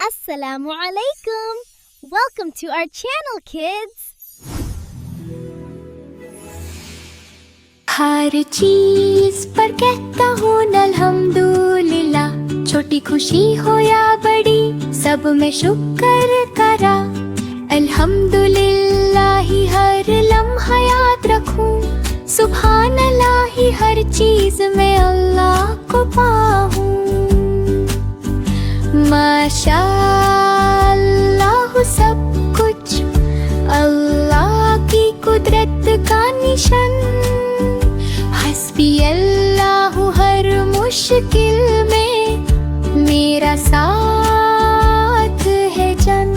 Assalamu alaikum. Welcome to our channel, kids. हर चीज पर कहता हूँ अल्हम्दुलिल्लाह, छोटी खुशी हो या बड़ी सब में शुक्र करा। अल्हम्दुलिल्लाह ही हर लम्हा याद रखूं, सुभान अल्लाह ही हर चीज में अल्लाह को पाऊं। माशा अल्लाह सब कुछ अल्लाह की कुदरत का निशान। हस्बी अल्लाह हर मुश्किल में मेरा साथ है जन।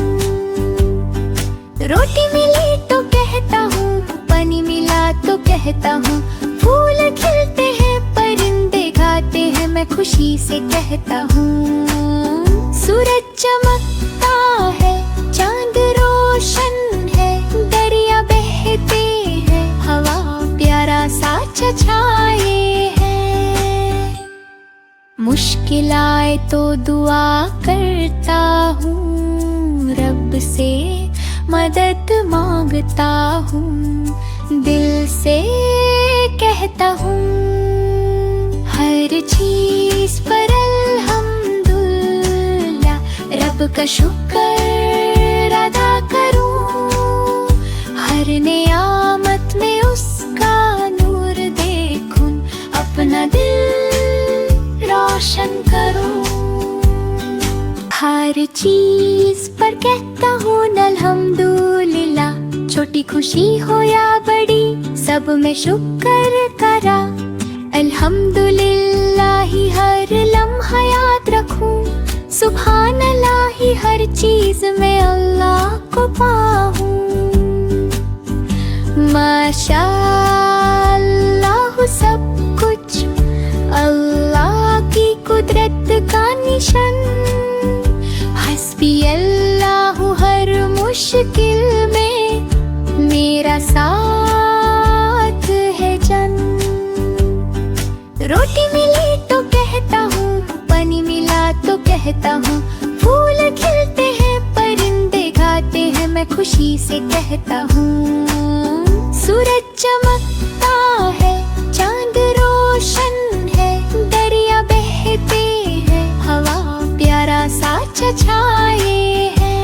रोटी मिली तो कहता हूँ, पानी मिला तो कहता हूँ, फूल खिलते हैं परिंदे गाते हैं मैं खुशी से कहता हूँ। सूरज चमकता है, चांद रोशन है, दरिया बहते हैं, हवा प्यारा सा छछाए है। मुश्किल आए तो दुआ करता हूँ, रब से मदद मांगता हूँ, दिल से कहता हूँ। हर चीज पर रब का शुक्र अदा करूं, हर नियामत में उसका नूर देखूं, अपना दिल रोशन करूं। हर चीज पर कहता हूँ अल्हम्दुलिल्लाह, छोटी खुशी हो या बड़ी सब में शुक्र करा। अल्हम्दुलिल्लाह ही हर लम्हा याद रखूं, सुभान अल्लाह ही हर चीज में अल्लाह को पाऊं। माशा अल्लाह सब कुछ अल्लाह की कुदरत का निशान। हस्बी अल्लाह हर मुश्किल में मेरा साथ है जन। रोटी मिली तो कहता हूँ, पानी मिला तो कहता हूँ, फूल खिलते हैं परिंदे गाते हैं मैं खुशी से कहता हूँ। सूरज चमकता है, चांद रोशन है, दरिया बहते हैं, हवा प्यारा सा छछाए है।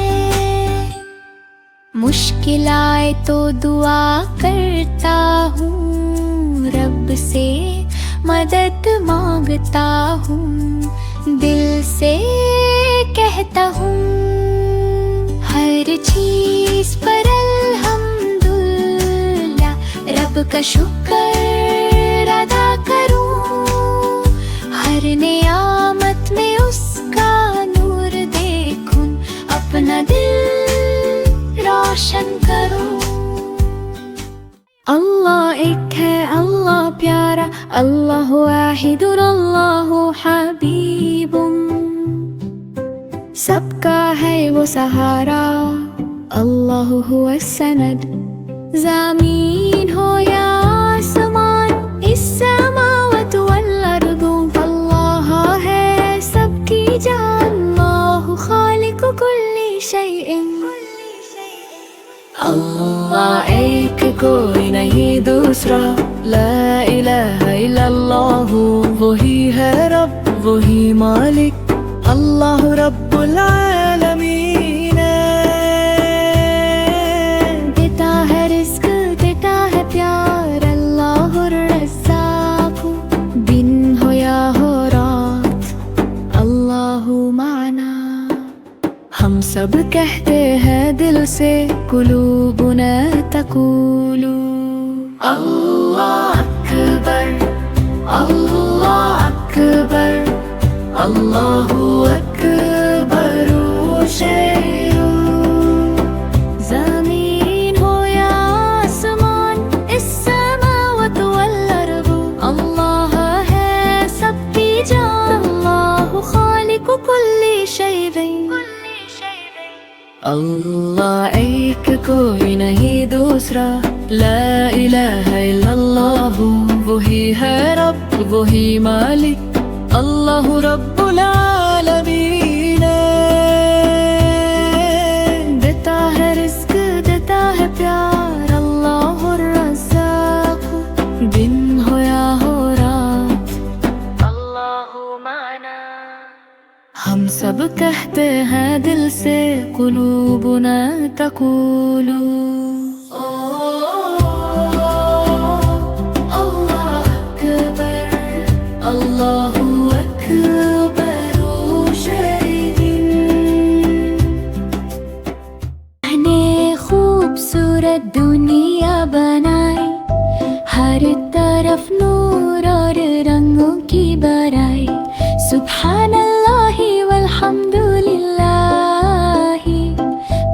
मुश्किल आए तो दुआ करता हूँ, रब से मदद मांगता हूँ, दिल से कहता हूँ। हर चीज पर अल्हम्दुलिल्लाह, रब का शुक्र अदा करूं, हर नियामत में उसका नूर देखूं, अपना दिल रोशन करूं। अल्लाह एक है, अल्लाह प्यारा, अल्लाह वाहिदुन, अल्लाह हबीबुन, सबका है वो सहारा, अल्लाह हुवा सनद। ज़मीन हो या आसमान, इस समावत वल अर्दु, अल्लाह है सबकी जान, अल्लाह खालिकु कुल्ली शैइन। अल्लाह एक कोई नहीं दूसरा, ला इलाहा इल्लल्लाह, वही है रब वही मालिक, अल्लाह रब्बुल आलमीन। देता है रिज़्क देता है प्यार, अल्लाह रज़्ज़ाक़, दिन हो या हो रात, अल्लाह माना। हम सब कहते हैं दिल से, कुलूबुना तक़ूलु अल्लाह अकबर, अल्लाह अकबर, अल्लाहु अकबर शैअ। ज़मीन हो या आसमान, इस समावत वल अर्द, अल्लाह है सबकी जान, अल्लाहु खालिकु कुल्ली शैइन। अल्लाह एक कोई नहीं दूसरा, ला इलाहा इल्लल्लाह, वही है रब वही मालिक, अल्लाह रब्बुल आलमीन। कहते हैं दिल से कुलूबुना तक़ूलु। अल्लाह अकबर, अल्लाहु अकबर शरीदिन। ने खूबसूरत दुनिया बनाई, हर तरफ नूर और रंगों की बराई। सुब्हानल्लाहि वल्हम्दुलिल्लाहि,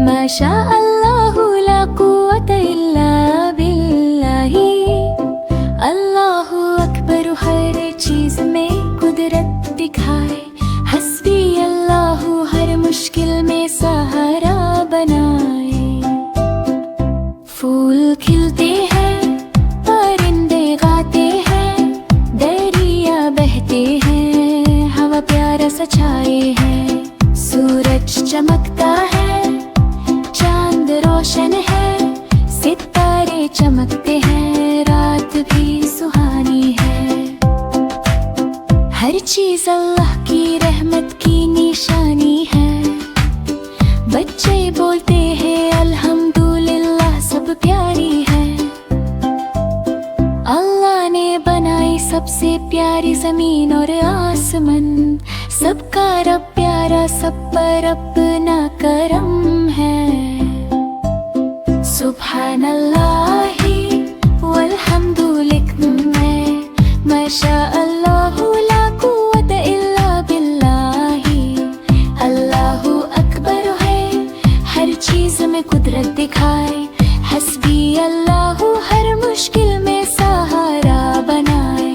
माशा अल्लाहु ला कुव्वता इल्ला बिल्लाहि। अल्लाहु अकबर, हर चीज में कुदरत दिखाए। हस्बी अल्लाहु, हर मुश्किल में सहारा बनाए। फूल खिलते हैं, परिंदे गाते हैं, दरिया बहते हैं, हवा प्यारा सा छाए है। सूरज चमकता है, चांद रोशन है, सितारे चमकते हैं, रात भी सुहानी है। हर चीज अल्लाह की रहमत की निशानी है। बच्चे बोलते हैं अल्हम्दुलिल्लाह, सब प्यारी है। अल्लाह ने बनाई सबसे प्यारी जमीन और आसमान। सबका रब प्यारा, सब पर अपना करम है। सुब्हानल्लाहि वल्हम्दुलिल्लाह, माशा अल्लाहु ला कुव्वता इल्ला बिल्लाहि। अल्लाहु अकबर है, हर चीज में कुदरत दिखाए। हस्बी अल्लाहु, हर मुश्किल में सहारा बनाए।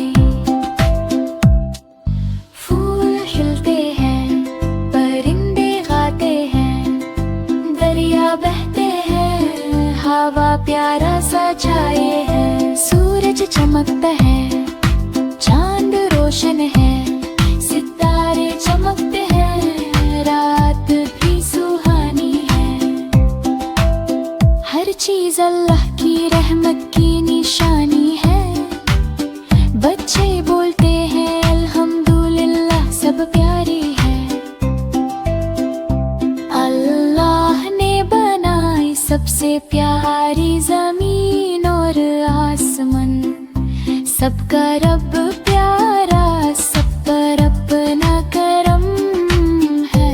फूल खिलते हैं, परिंदे गाते हैं, दरिया बहते हैं, हवा प्यारा सा छाए है। सूरज चमकता है, चांद रोशन है, सितारे चमकते हैं, रात भी सुहानी है। हर चीज अल्लाह की रहमत की निशानी है। बच्चे बोलते हैं अल्हम्दुलिल्लाह, सब प्यारी है। अल्लाह ने बनाई सबसे प्यारी जमीन और आसमान। सबका रब प्यारा, सब पर अपना करम है।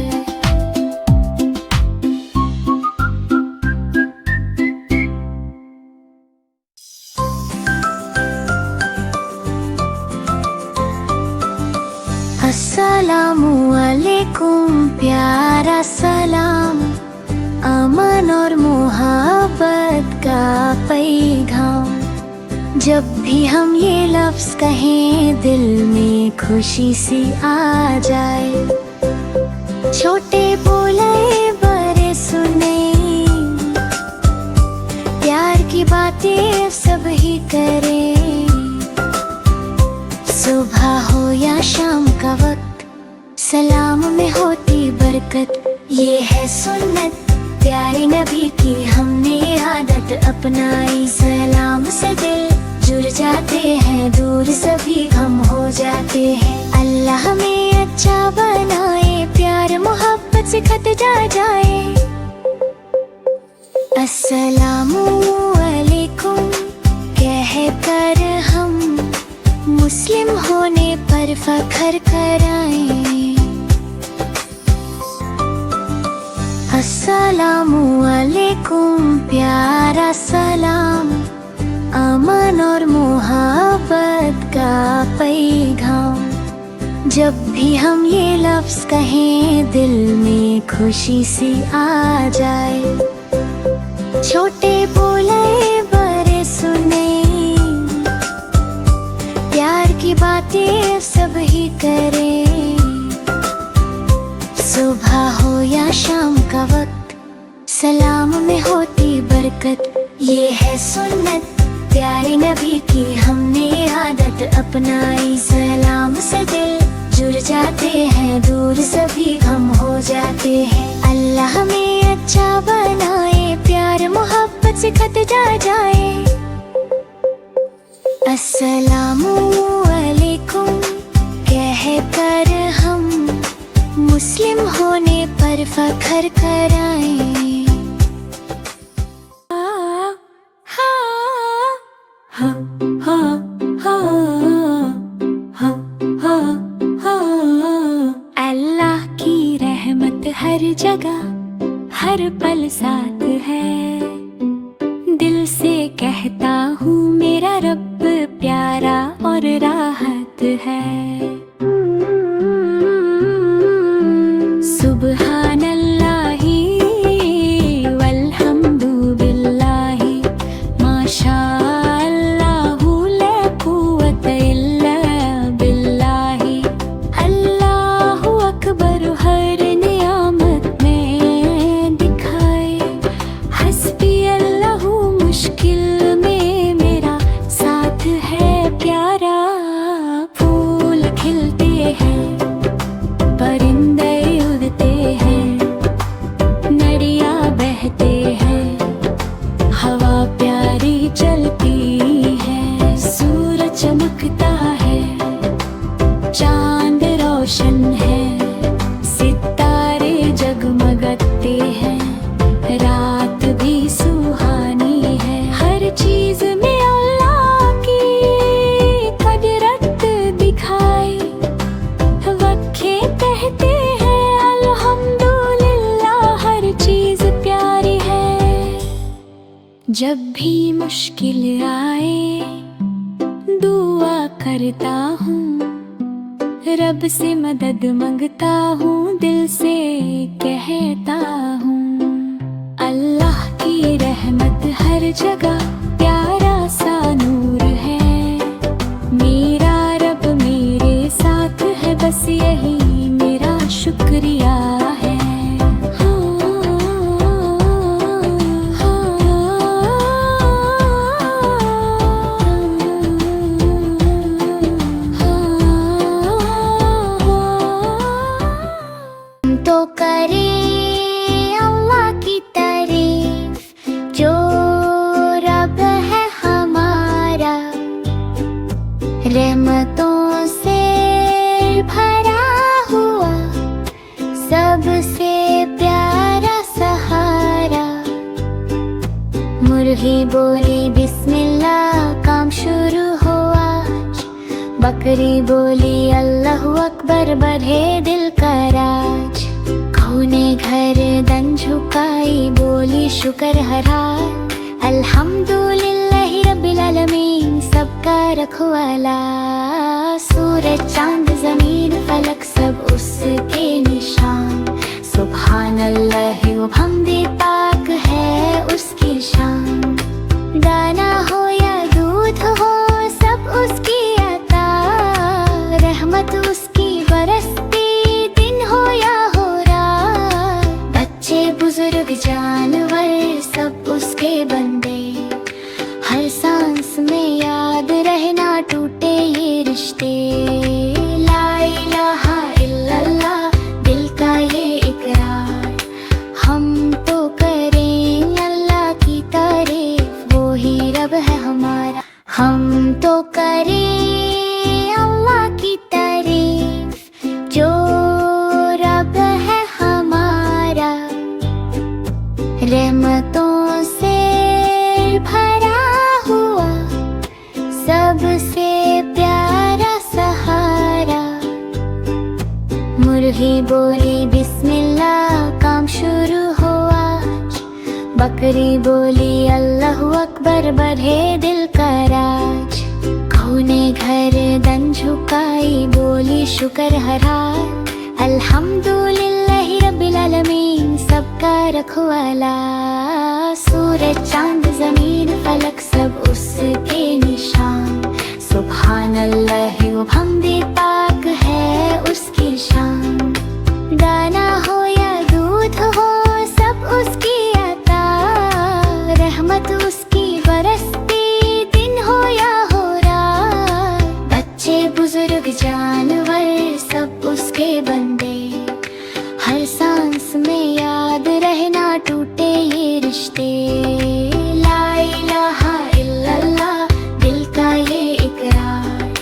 अस्सलामु अलैकुम, प्यारा सलाम, अमन और मोहब्बत का पैगाम। जब भी हम ये लफ्ज कहें, दिल में खुशी सी आ जाए। छोटे बोले बड़े सुने, प्यार की बातें सब ही करें। सुबह हो या शाम का वक्त, सलाम में होती बरकत। ये है सुन्नत प्यारे नबी की, हमने आदत अपनाई। सलाम से दिल जुड़ जाते हैं, दूर सभी गम हो जाते हैं। अल्लाह हमें अच्छा बनाए, प्यार मोहब्बत से खत जाए। अस्सलामु अलैकुम कह कर हम मुस्लिम होने पर फख्र कराएं। अस्सलामु अलैकुम, प्यारा सलाम, अमन और मोहब्बत का पैगाम। जब भी हम ये लफ्ज कहें, दिल में खुशी सी आ जाए। छोटे बोले बड़े सुने, प्यार की बातें सब ही करें। सुबह हो या शाम का वक्त, सलाम में होती बरकत। ये है सुन्नत प्यारे नबी की, हमने आदत अपनाई। सलाम से दिल जुड़ जाते हैं, दूर सभी गम हो जाते हैं। अल्लाह हमें अच्छा बनाए, प्यार मोहब्बत से खत जाए। अस्सलामु अलैकुम कह कर हम मुस्लिम होने पर फख्र कराएं। अल्लाह की रहमत हर जगह हर पल साथ है। दिल से कहता हूँ मेरा रब प्यारा और राहत है। सुबहान अल्लाही वल्हम्दु बिल्लाही माशा अल्लाहु ला कुव्वत इल्ला बिल्लाही। अल्लाहु अकबर हर नियामत में दिखाए। हस्बी अल्लाहु मुश्किल में मेरा साथ है प्यारा। फूल खिलते हैं परिंदे उड़ते हैं, नदियाँ बहते हैं, हवा प्यारी चलती है। सूरज चमकता है, चांद रोशन है, सितारे जगमगाते हैं, रात भी सुहानी है। हर चीज में अल्लाह की कुदरत दिखाई। वक्खे कहते हैं अल्हम्दुलिल्लाह हर चीज प्यारी है। जब भी मुश्किल आए दुआ करता हूँ, रब से मदद मांगता हूँ, दिल से कहता हूँ। अल्लाह की रहमत हर जगह प्यारा सा नूर है। मेरा रब मेरे साथ है, बस यही मेरा शुक्रिया है। तो करें अल्लाह की तारीफ जो रब है हमारा। रहमतों से भरा हुआ सबसे प्यारा सहारा। मुर्गी बोली बिस्मिल्लाह काम शुरू हुआ। बकरी बोली अल्लाहु अकबर बढ़े दिल का राज। ने घर दन झुकाई बोली शुक्र हरा। अल्हम्दुलिल्लाहि रब्बिल आलमीन सबका रखवाला। सूरज चांद जमीन फलक सब उसके निशान। सुभान अल्लाह व हमदे पाक है उसकी शान। दाना हो या दूध हो सब उसकी अता। रहमत उसकी बरसती दिन हो या बुजुर्ग जानवर सब उसके बंदे। हर सांस में याद रहना टूटे ये रिश्ते। ला इलाहा इल्लल्लाह दिल का ये इकरार। हम तो करें अल्लाह की तारीफ वो ही रब है हमारा। हम तो करें अल्लाह की तारीफ जो रब है हमारा। रहमतों से भरा हुआ सबसे प्यारा सहारा। मुर्गी बोली बिस्मिल्लाह काम शुरू हुआ। बकरी बोली अल्लाहु अकबर बढ़े दिल का राज। ने घर दन झुकाई बोली शुक्र हरा। अल्हम्दुलिल्लाहि रब्बिल आलमीन सबका रखवाला। सूरज चांद जमीन फलक सब उसके निशान। सुभान अल्लाह व हमदे पाक है उसकी शान। दाना हो या दूध हो सब उसकी अता। रहमत उसकी बरसती दिन हो या हो रात। बच्चे बुजुर्ग जानवर सब उसके बंदे। हर सांस में याद रहना टूटे ये रिश्ते। ला इलाहा इल्लल्लाह दिल का ये इकरार।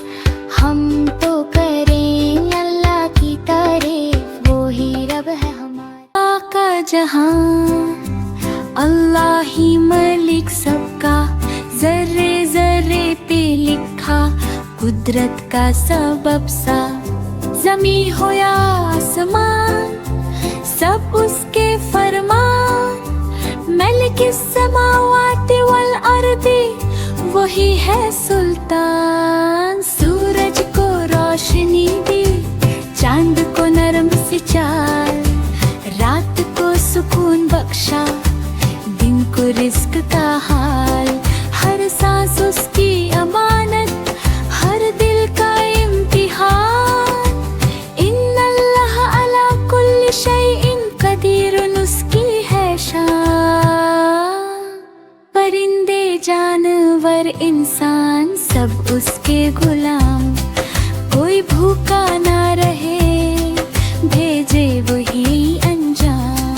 हम तो करें अल्लाह की तारीफ वो ही जहां, अल्लाह ही मलिक सबका, जर्रे जर्रे पे लिखा कुदरत का सबब सा। ज़मी हो या आसमान, सब उसके फरमान, मलिकिस समावाति वल अर्दी, वही है सुल्तान। सूरज को रोशनी दी, चांद को नरम सी चाल, रात को सुकून बख्शा, दिन को रिस्क का हाल। हर सांस उसकी अमानत, हर दिल का इम्तिहान। इन्नल्लाह अला कुल्ली शैइन कदीरुन, उसकी है शान। परिंदे जानवर इंसान सब उसके गुलाम, कोई भूखा ना रहे, भेजे वही अंजाम।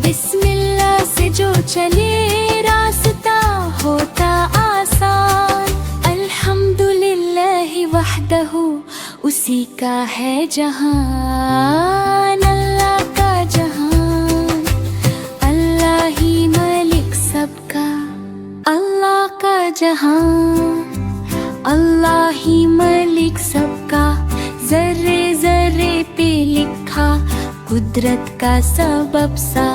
बिस्मिल्लाह से जो चले, रास्ता होता आसान। अल्हम्दुलिल्लाहि वहदहू, उसी का है जहान। अल्लाह का जहान, अल्लाह ही मलिक सबका। अल्लाह का जहान, अल्लाह ही मलिक सबका, जर्रे जर्रे पे लिखा कुदरत का सबब सा।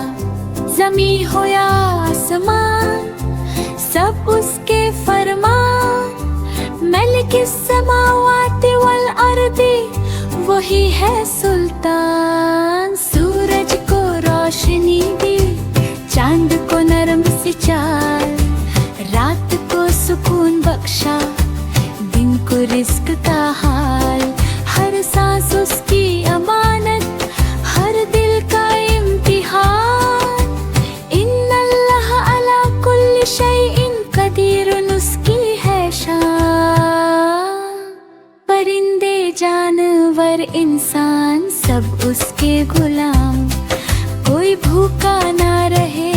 ज़मी हो या आसमान, सब उसके फरमान, मलिकिस समावाति वल अर्दी, वही है सुल्तान। सूरज को रोशनी दी, चांद को नरम सी चाल, रात को सुकून बख्शा, दिन को रिस्क का हाल। हर सांस उसकी अमानत, हर दिल का इम्तिहान। इन्नल्लाह अला कुल्ली शैइन कदीरुन, उसकी है शान। परिंदे जानवर इंसान सब उसके गुलाम, कोई भूखा ना रहे,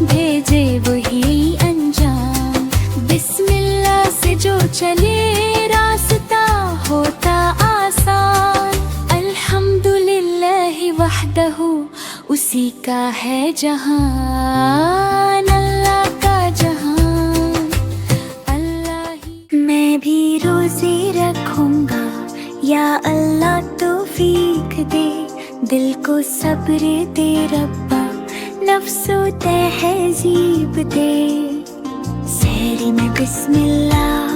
भेजे वही अंजाम। बिस्मिल्लाह से जो चले, रास्ता होता आसान। अल्हम्दुलिल्लाहि वहदहू, उसी का है जहान। अल्लाह का जहान, अल्लाह ही। मैं भी रोजे रखूंगा, या अल्लाह तौफीक दे, दिल को सब्र दे रब्बा, नफ्सो तहजीब दे। सहरी में बिस्मिल्लाह,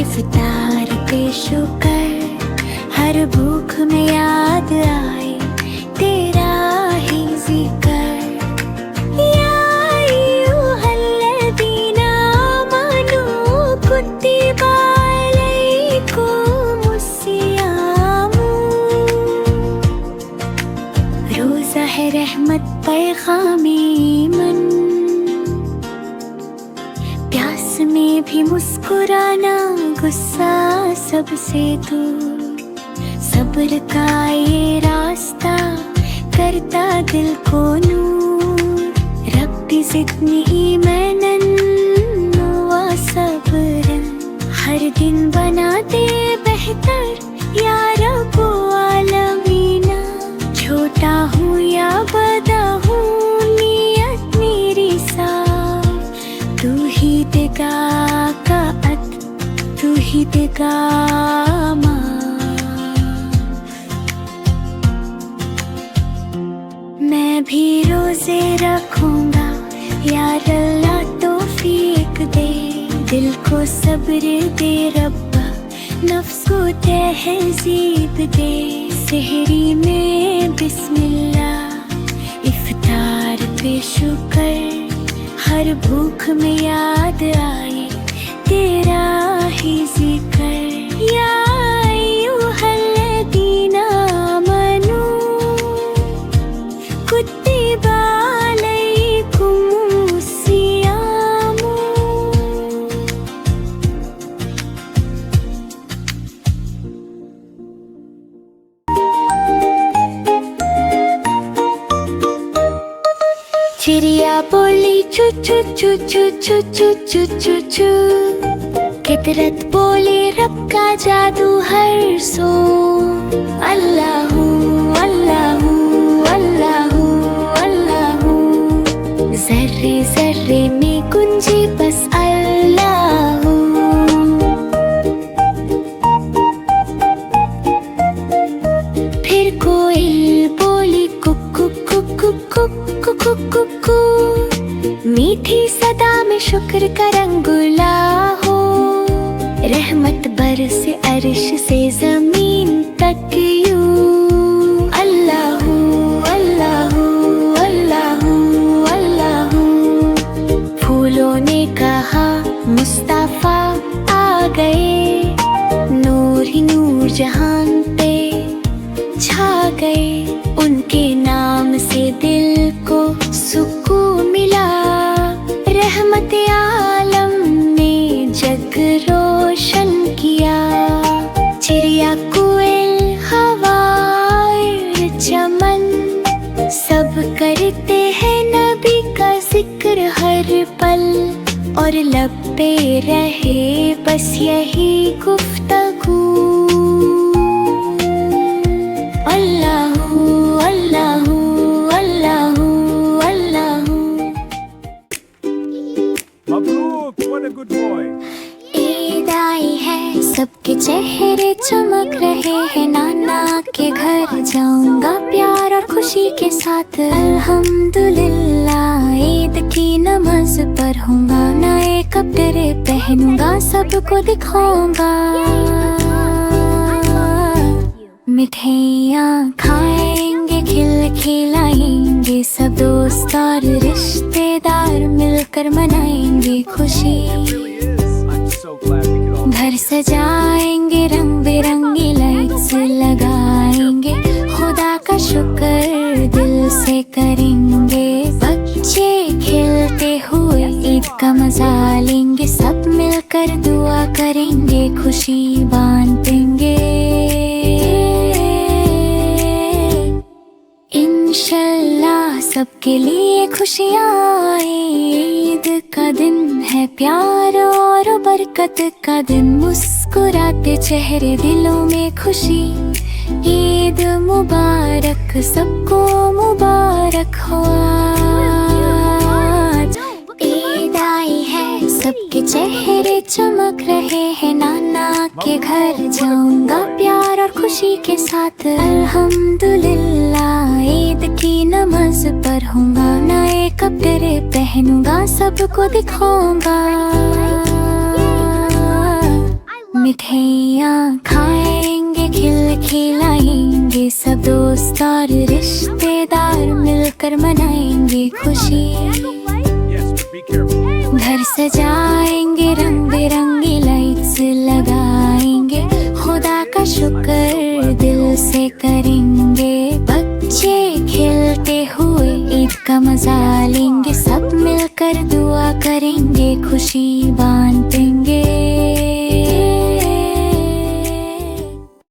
इफ्तार पे शुक्र, हर भूख में याद आए तेरा ही जिक्र। या अय्युहल्लज़ीना आमनू कुतिबा अलैकुमुस्सियामु, रोज़ा है रहमत पैगामे मन, प्यास में भी मुस्कुराना, गुस्सा सबसे दूर। सब्र का ये रास्ता करता दिल को नूर, रब्बी ज़िदनी ईमानन व सब्रन, हर दिन बनाते बेहतर या रब्बो आलमीना। छोटा हूँ या बड़ा हूँ, नियत मेरी साफ, तू ही देगा कात, तू ही देगा माफ। मैं भी रोजे रखूंगा, यार अल्लाह तौफीक दे, दिल को सब्र दे रब्बा, नफ्स को तहजीब दे। सहरी में बिस्मिल्लाह, इफ्तार पे शुक्र, हर भूख में याद आए तेरा ही जिक्र। या अय्युहल्लज़ीना आमनू कुतिबा अलैकुमुस्सियामु। चिड़िया बोली चू चू चू चू चू चू चू चू चू, फितरत बोले रब का जादू हर सो। अल्लाहू अल्लाहू अल्लाहू अल्लाहू कुकु कुकु कु, मीठी सदा में शुक्र का रंगुला हो। रहमत बरसे अर्श से जमीन तक यूं। अल्लाहू अल्लाहू अल्लाहू अल्लाहू। फूलों ने कहा मुस्तफा आ गए, नूर ही नूर जहान पे छा गए। उनके नाम से दिल को सुकून मिला, रहमत आलम ने जग रोशन किया। चिड़िया कोयल हवाएं चमन, सब करते हैं नबी का जिक्र हर पल। और लब पे रहे बस यही गुफ्तगू। Allahu Allahu Allahu Allahu. Mabrook, what a good boy. Eid आई है, सबके चेहरे चमक रहे हैं। नाना के घर जाऊंगा प्यार और खुशी के साथ। अल्हम्दुलिल्लाह, ईद की नमाज पढ़ूंगा, नए कपड़े पहनूंगा, सबको दिखाऊंगा। मिठाइयाँ खाएंगे, खिलाएंगे, सब दोस्त और रिश्तेदार मिलकर मनाएंगे खुशी। I'm so glad we could all. घर सजाएंगे, रंग बिरंगी लाइट्स लगाएंगे, खुदा का शुक्र दिल से करेंगे। बच्चे खेलते हुए ईद का मजा लेंगे, सब मिलकर दुआ करेंगे, खुशी बांटेंगे। इंशाल्लाह सबके लिए खुशियाँ आए। ईद का दिन है प्यार और बरकत का दिन, मुस्कुराते चेहरे दिलों में खुशी। ईद मुबारक, सबको मुबारक हो आज। ईद आई है, सबके चेहरे चमक रहे हैं। नाना के घर जाऊंगा प्यार और खुशी के साथ। अल्हम्दुलिल्लाह, ईद की नमाज पढ़ूंगा, नए कपड़े पहनूंगा, सबको दिखाऊंगा। मिठाइयाँ खाएंगे, खिलाएंगे, सब दोस्त और रिश्तेदार मिलकर मनाएंगे खुशी। Yes, but be careful. घर सजाएंगे, रंग बिरंगी लाइट्स लगाएंगे, खुदा का शुक्र दिल से करेंगे। बच्चे खेलते हुए ईद का मजा लेंगे, सब मिलकर दुआ करेंगे, खुशी बांटेंगे।